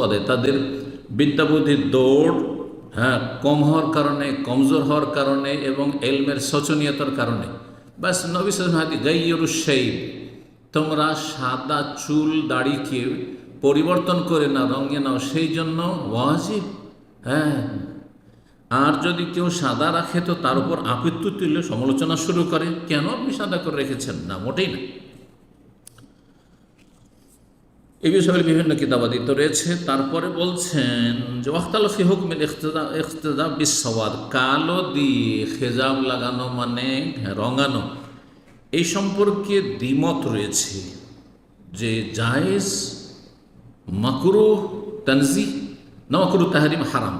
S4: দেয়, তাদের বিদ্যাবুদ্ধির দৌড় কম হওয়ার কারণে, কমজোর হওয়ার কারণে এবং এলমের শোচনীয়তার কারণে বাস নবী সাল্লাল্লাহু আলাইহি ওয়াসাল্লাম গাইয়ুরুশ শাইব, তোমরা সাদা চুল দাড়িকে পরিবর্তন করে না, রঙে নাও, সেই জন্য ওয়াজিব। আর যদি কেউ সাদা রাখে তো তার উপর আপত্তি তুলে সমালোচনা শুরু করে, কেন আপনি সাদা করে রেখেছেন, না মোটেই না। এই বিষয়ে বিভিন্ন কিতাবাদিত রয়েছে। তারপরে বলছেন যে ওয়াখতালা ফি হুকমিল ইখতিদাব বিসসাওয়াদ, কালো দিয়ে খেজাব লাগানো মানে রঙানো, এই সম্পর্কে দ্বিমত রয়েছে যে জায়েজ, মাকরুহ তানজিহ না মাকরুহ তাহরিম হারাম।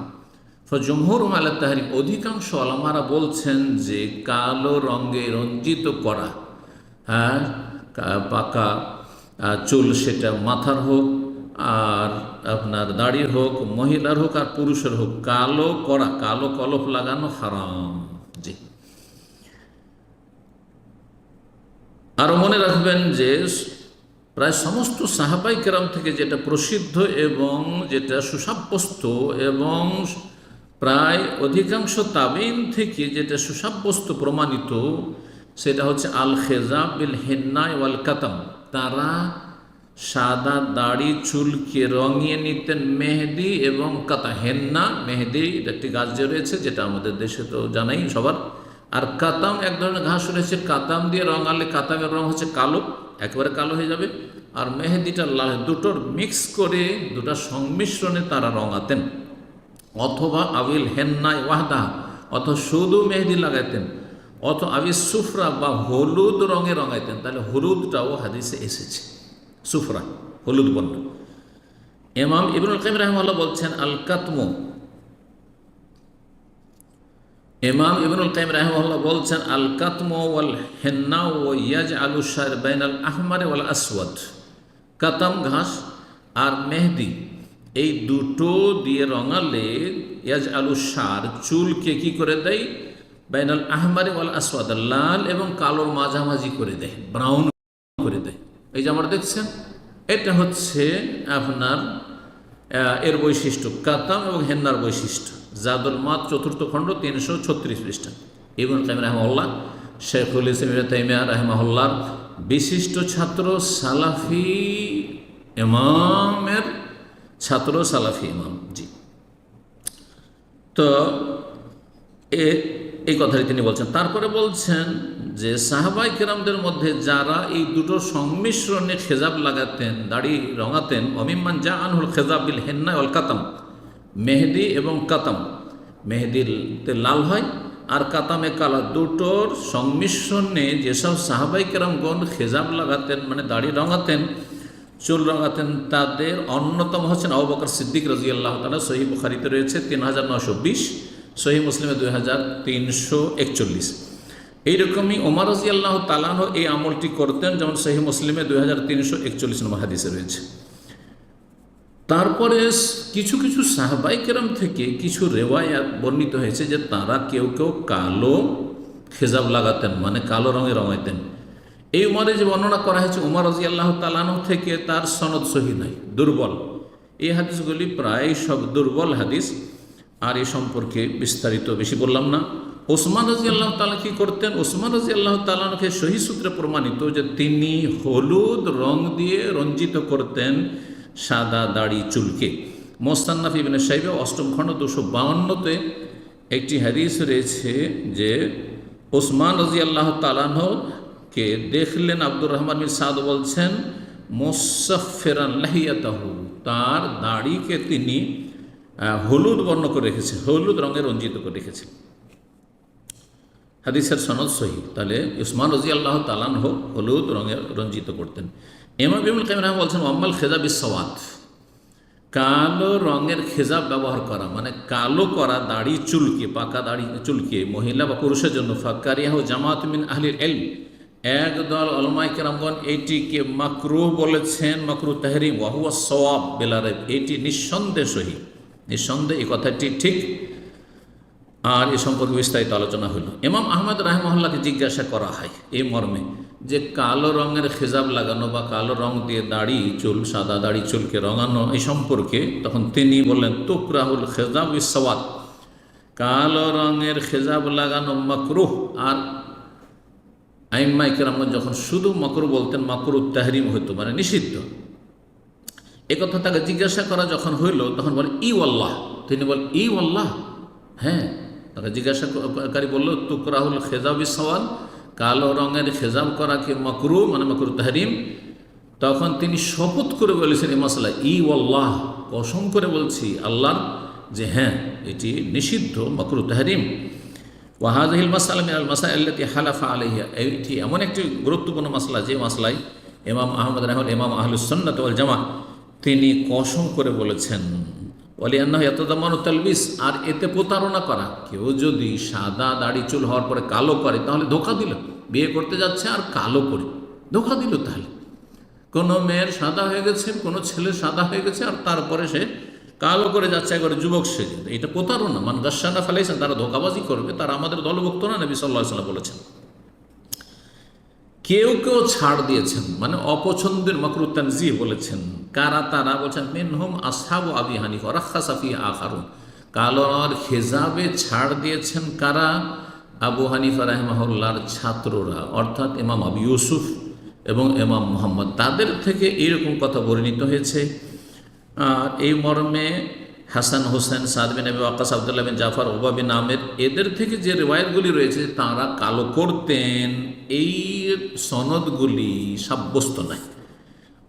S4: জমহুর আলা তাহরিম, অধিকাংশ ওলামারা বলছেন যে কালো রঙে রঞ্জিত করা, পাকা চুল, সেটা মাথার হোক আর আপনার দাড়ির হোক, মহিলার হোক আর পুরুষের হোক, কালো করা, কালো কলপ লাগানো হারাম। জি, আরও মনে রাখবেন যে প্রায় সমস্ত সাহাবাই কেরাম থেকে যেটা প্রসিদ্ধ এবং যেটা সুসাব্যস্ত, এবং প্রায় অধিকাংশ তাবিন থেকে যেটা সুসাব্যস্ত প্রমাণিত, সেটা হচ্ছে আল খেজাব বিল হেন্না ওয়াল কাতাম। তারা সাদা দাড়ি চুলকে রঙিয়ে নিতেন মেহেদি এবং কাতা। হেন্না মেহেদি একটি গাছ যে রয়েছে, যেটা আমাদের দেশে তো জানাই সবার, আর কাতাম এক ধরনের ঘাস রয়েছে, কাতাম দিয়ে রঙালে কাতামের রং হচ্ছে কালো, একেবারে কালো হয়ে যাবে, আর মেহেদিটা লাল, দুটোর মিক্স করে, দুটার সংমিশ্রণে তারা রঙাতেন। অথবা আবিল হেন্নায় ওয়াহদা, অথবা শুধু মেহেদি লাগাইতেন, অথবা আবিল সুফরা বা হলুদ রঙে রঙাইতেন। তাহলে হলুদটাও হাদিসে এসেছে, সুফরা হলুদ বর্ণ। ইমাম ইবনুল কাইয়িম রাহিমাহুল্লাহ বলছেন আল কাতমু, ইমাম ইবনুল কাইয়িম রাহিমাহুল্লাহ বলছেন আল কাতমু ওয়াল হেন্না ওয়া ইয়াজআলু শার বাইনাল আহমার ওয়াল আসওয়াদ। কাতাম ঘাস আর মেহেদি এই দুটো দিয়ে রঙালে ইয়াজআলু শার চুলকে কি করে দেয়, বাইনাল আহমার ওয়াল আসওয়াদ, লাল এবং কালোর মাঝামাঝি করে দেয়, ব্রাউন করে দেয়। এই যে আমরা দেখছেন, এটা হচ্ছে আপনার এর বৈশিষ্ট্য, কাতাম এবং হেন্নার বৈশিষ্ট্য। জাদুল মাদ 4th খণ্ড 336 পৃষ্ঠা। ইবনুল কাইয়িম রাহিমাহুল্লাহ, শাইখুল ইসলাম ইবনে তাইমিয়া রাহিমাহুল্লাহর বিশিষ্ট ছাত্র, সালাফি ইমামের ছাত্র, সালাফি ইমাম। জি, তো এই কথাটি তিনি বলছেন। তারপরে বলছেন যে সাহাবাই কেরামদের মধ্যে যারা এই দুটো সংমিশ্রণে খেজাব লাগাতেন, দাড়ি রঙাতেন, অমিম্মান যা আনহুল খেজাব বিল হেন্না ওয়াল কাতাম, মেহেদি এবং কাতাম, মেহেদিতে লাল হয় আর কাতামে কালো, দুটোর সংমিশ্রণে যেসব সাহাবাই কেরামগণ খেজাব লাগাতেন মানে দাড়ি রঙাতেন, চুল রঙাতেন, তাদের অন্যতম হচ্ছেন আবু বকর সিদ্দিক রাদিয়াল্লাহু তাআলা। সহিহ বুখারীতে রয়েছে 3920, সহিহ মুসলিমে 2341। এইরকমই ওমর রাদিয়াল্লাহু তাআলা এই আমলটি করতেন, যেমন সহিহ মুসলিমে 2341 নম্বর হাদিসে রয়েছে। তারপরে কিছু কিছু সাহাবাই কেরাম থেকে কিছু রেওয়ায়াত বর্ণিত হয়েছে যে তারা কেউ কেউ কালো খেজাব লাগাতেন, মানে কালো রঙে রঙাইতেন। এই উমরে যে বর্ণনা করা হয়েছে ওমর রাদিয়াল্লাহু তাআলা থেকে, তার সনদ সহিহ নয়, দুর্বল। এই হাদিসগুলি প্রায় সব দুর্বল হাদিস, আর এই সম্পর্কে বিস্তারিত বেশি বললাম না। ওসমান রাদিয়াল্লাহু তাআলা কি করতেন? ওসমান রাদিয়াল্লাহু তাআলাকে সহিহ সূত্রে প্রমাণিত যে তিনি হলুদ রং দিয়ে রঞ্জিত করতেন সাদা দাড়ি চুলকে। মুস্তান্নাফ ইবনে শাইবা 8ম খণ্ড 252-তে একটি হাদিস রয়েছে যে ওসমান রাদিয়াল্লাহু তাআলাকে দেখলেন আব্দুর রহমান বিন সাদ বলছেন মুসাফফিরান লাহিয়াতাহু, তার দাড়িকে তিনি হলুদ বর্ণ করে রেখেছেন, হলুদ রঙে রঞ্জিত করে রেখেছেন। হাদিসের সনদ সহিহ। তাহলে উসমান রাদিয়াল্লাহু তাআলা হলুদ রঙে রঞ্জিত করতেন। ইমাম ইবনুল কাইয়িম রাহিমাহুল্লাহ বলছেন ওয়াম্মাল খেজাব বিসসাওয়াদ, কালো রঙের খেজাব ব্যবহার করা মানে কালো করা দাড়ি চুলকে, পাকা দাড়ি চুলকে মহিলা বা পুরুষের জন্য, ফাকারিয়াহু জামাআত মিন আহলিল ইলম, একদল উলামায়ে কেরামগণ এইটিকে মাকরুহ বলেছেন, মাকরুহ তাহরিম, ওয়া হুয়া সওয়াব বিলা রাইব, এটি নিঃসন্দেহে সহিহ, নিঃসন্দেহে এই কথাটি ঠিক। আর এ সম্পর্কে বিস্তারিত আলোচনা হলো। ইমাম আহমদ রাহিমাহুল্লাহকে জিজ্ঞাসা করা হয় এই মর্মে যে কালো রঙের খেজাব লাগানো বা কালো রং দিয়ে দাড়ি চুল, সাদা দাড়ি চুলকে রঙানো এই সম্পর্কে, তখন তিনি বললেন তুকরাহুল খেজাব বিসওয়াদ, কালো রঙের খেজাব লাগানো মাকরুহ। আর আইম্মায়ে কেরামগণ যখন শুধু মাকরুহ বলতেন, মাকরুহ তাহরিম হইতো, মানে নিষিদ্ধ। একথা তাকে জিজ্ঞাসা করা যখন হইল তখন বলে ই ওয়াল্লাহ, তিনি বলেন ই ওয়াল্লাহ, হ্যাঁ। তাকে জিজ্ঞাসাকারী বলল তুকরাহুল খেজাব বিসওয়াদ, কালো রঙের খেজাব করা কি মাকরুহ, মানে মাকরুহ তাহরিম। তখন তিনি শপথ করে বলেছেন এই মাসলা, ই ওয়াল্লাহ, কসম করে বলছি আল্লাহর, যে হ্যাঁ এটি নিষিদ্ধ, মাকরুহ তাহরিম। ওয়াহাযিহিল মাসআলা মিনাল মাসাইল আল্লাতী হালাফা আলাইহা, এটি এমন একটি গুরুত্বপূর্ণ মাসলা যে মাসলায় ইমাম আহমদ রাহিমাহুল্লাহ, ইমাম আহলুস সুন্নাত ওয়াল জামাআহ, তিনি কসম করে বলেছেন ওয়ালিআন্নাহু ইয়াতাদাম্মানু তালবিস, আর এতে প্রতারণা করা। কেউ যদি সাদা দাড়ি চুল হওয়ার পরে কালো করে তাহলে ধোঁকা দিল, বিয়ে করতে যাচ্ছে আর কালো করে ধোঁকা দিল। তাহলে কোনো মেয়ের সাদা হয়ে গেছে, কোনো ছেলের সাদা হয়ে গেছে, আর তারপরে সে কালো করে যাচ্ছে একবারে যুবক সেজে, এটা প্রতারণা। মান গাশশানা ফালাইসা, তারা ধোঁকাবাজি করবে, তারা আমাদের দলভুক্ত না, নবী সাল্লাল্লাহু আলাইহি ওয়াসাল্লাম বলেছেন। কেউ কেউ ছাড় দিয়েছেন, মানে অপছন্দের মাকরুহ তানজিহ বলেছেন। কারা তারা? বলছেন মিনহুম আসহাবু আবি হানিফা রাখাসা ফি আখারুন, কালো রঙের খেজাবে ছাড় দিয়েছেন কারা? আবু হানিফা রাহিমাহুল্লাহর ছাত্ররা, অর্থাৎ ইমাম আবু ইউসুফ এবং ইমাম মুহাম্মদ, তাদের থেকে এইরকম কথা বর্ণিত হয়েছে। আর এই মর্মে হাসান হোসেন, সাদ বিন আবি ওয়াক্কাস, আব্দুল্লাহ বিন জাফর, উবা বিন আমের, এদের থেকে যে রিওয়ায়াতগুলি রয়েছে তাঁরা কালো করতেন, এই সনদগুলি সাব্যস্ত নাই।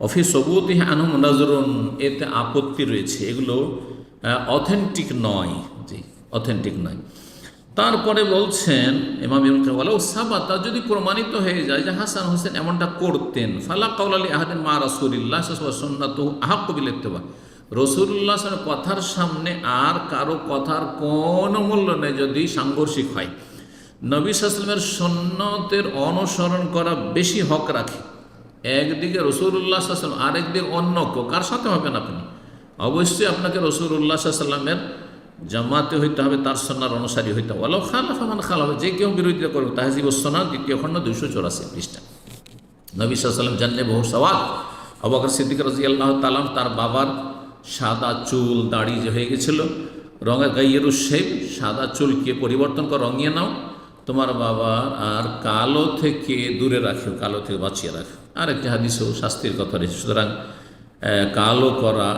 S4: অফি সবুতিহি আনহুম নাজরুন, এতে আপত্তি রয়েছে, এগুলো অথেন্টিক নয়, জি অথেন্টিক নয়। তারপরে বলছেন ইমাম ইবনে কাইয়্যিম, ওয়ালাউ সাবাতা, যদি প্রমাণিত হয়ে যায় যে হাসান হোসেন এমনটা করতেন, ফালা কাওলা লি আহাদিন মা রাসূলিল্লাহ সাল্লাল্লাহু আলাইহি ওয়া সুন্নাতুহু আহাক্কু বিল ইত্তিবা, রাসূলুল্লাহ সাল্লাল্লাহু আলাইহি কথার সামনে আর কারো কথার কোনো মূল্য নেই যদি সাংঘর্ষিক হয়। নবী সাল্লাল্লাহু আলাইহি ওয়াসাল্লামের সুন্নতের অনুসরণ করা বেশি হক রাখে। একদিকে রাসূলুল্লাহ সাল্লাল্লাহু আলাইহি ওয়াসাল্লাম, আরেকদিকে অন্য কেউ, কার সাথে হবেন আপনি? অবশ্যই আপনাকে রাসূলুল্লাহ সাল্লাল্লাহু আলাইহি ওয়াসাল্লামের জামাতে হইতে হবে, তার সুন্নাহর অনুসারী হইতে হবে। ওয়ালাউ খালাফা মান খালাফা, যে কেউ বিরোধিতা করবে। তাহজিবুস সুনান 2য় খণ্ড 284 পৃষ্ঠা। নবী সাল্লাল্লাহু আলাইহি ওয়াসাল্লাম জানলে বহু সওয়াল, আবু বকর সিদ্দিক রাদিয়াল্লাহু তাআলা, তার বাবার সাদা চুল দাড়ি যে হয়ে গেছিল, রঙে গাইয়েরুস শেব, সাদা চুলকে পরিবর্তন করে রঙিয়ে নাও তোমার বাবার, আর কালো থেকে দূরে রাখো, কালো থেকে বাঁচিয়ে রাখো। আর একটি হাদিসেও শাস্তির কথা রয়েছে। সুতরাং কালো করা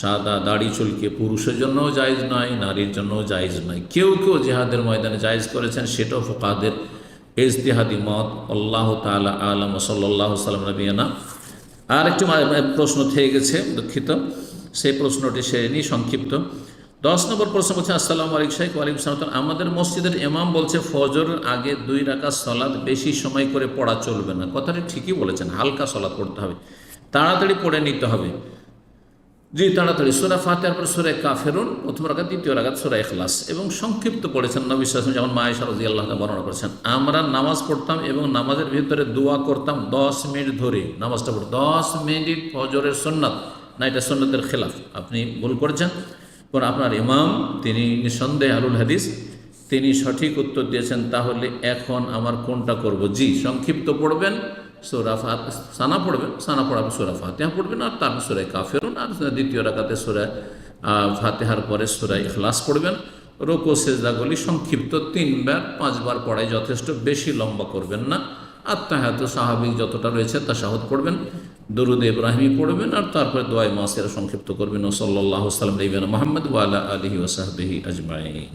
S4: সাদা দাড়ি চুলকে পুরুষের জন্যও জায়েজ নয়, নারীর জন্যও জায়েজ নয়। কেউ কেউ জিহাদের ময়দানে জায়েজ করেছেন, সেটাও ফুকাহাদের ইজতিহাদি মত। আল্লাহু তাআলা আ'লাম। সাল্লাল্লাহু আলাইহি ওয়াসাল্লাম নবিয়ানা। আর একটু প্রশ্ন থেকে গেছে, দুঃখিত, সেই প্রশ্নটি সেরে নিই সংক্ষিপ্ত। 10 নম্বর প্রশ্ন বলছে, আসসালামু আলাইকুম শাইখ। ওয়ালাইকুম আসসালাম। আমাদের মসজিদের ইমাম বলছে ফজরের আগে 2 রাকাত সালাত বেশি সময় করে পড়া চলবে না। কথাটি ঠিকই বলেছেন, হালকা সালাত পড়তে হবে, তাড়াতাড়ি পড়ে নিতে হবে। জি তাড়াতাড়ি। সূরা ফাতিহার পর সূরা কাফিরুন প্রথম রাকাত, দ্বিতীয় রাকাত সূরা ইখলাস, এবং সংক্ষিপ্ত পড়েছেন নবী সাল্লাল্লাহু আলাইহি ওয়াসাল্লাম। যেমন মা আয়েশা রাদিয়াল্লাহু আনহা বর্ণনা করেছেন, আমরা নামাজ পড়তাম এবং নামাজের ভিতরে দোয়া করতাম 10 মিনিট ধরে। নামাজটা পড়ে 10 মিনিট ফজরের সুন্নাত না, এটা সুন্নাতের খেলাফ, আপনি ভুল করেছেন। পর আপনার ইমাম, তিনি নিঃসন্দেহে আহলুল হাদিস, তিনি সঠিক উত্তর দিয়েছেন। তাহলে এখন আমার কোনটা করব? জি, সংক্ষিপ্ত পড়বেন, সূরা সানা পড়বেন, সানা পড়াবেন, সূরা ফাতিহা পড়বেন, আর তারপর সূরা কাফিরুন, আর দ্বিতীয় রাকাতে সূরা ফাতিহার পরে সূরা ইখলাস পড়বেন। রুকু সিজদাগুলি সংক্ষিপ্ত 3 বার 5 বার পড়াই যথেষ্ট, বেশি লম্বা করবেন না। আত্তাহিয়াতু স্বাভাবিক যতটা রয়েছে তাশাহুদ পড়বেন, দরুদ ইব্রাহিমি পড়বেন, আর তারপরে দোয়ায়ে মাসিরা সংক্ষিপ্ত করবেন। সাল্লাল্লাহু আলাইহি ওয়াসাল্লাম নবিয়ানা মুহাম্মদ ওয়া আলা আলিহি ওয়া সাহবিহি আজমাইন।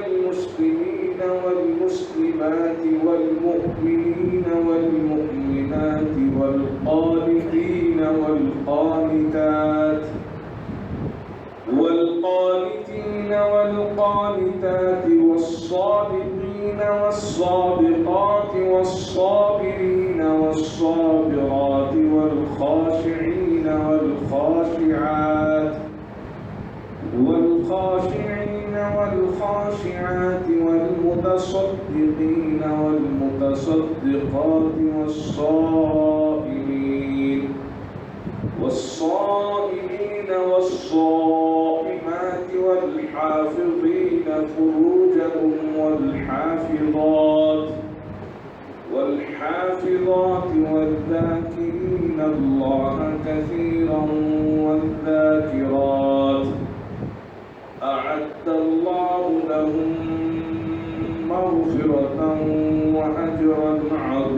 S2: المسلمين والمسلمات والمؤمنين والمؤمنات والقانتين والقانتات والصادقين والصادقات والصابرين والصابرات والخاشعين والخاشعات والخاشعين والخاشعات والمتصدقين والمتصدقات والصائمين والصائمات والحافظين فروجهم والحافظات والذاكرين الله كثيرا والذاكرات أعد الله لهم مغفرة وأجرا عظيما.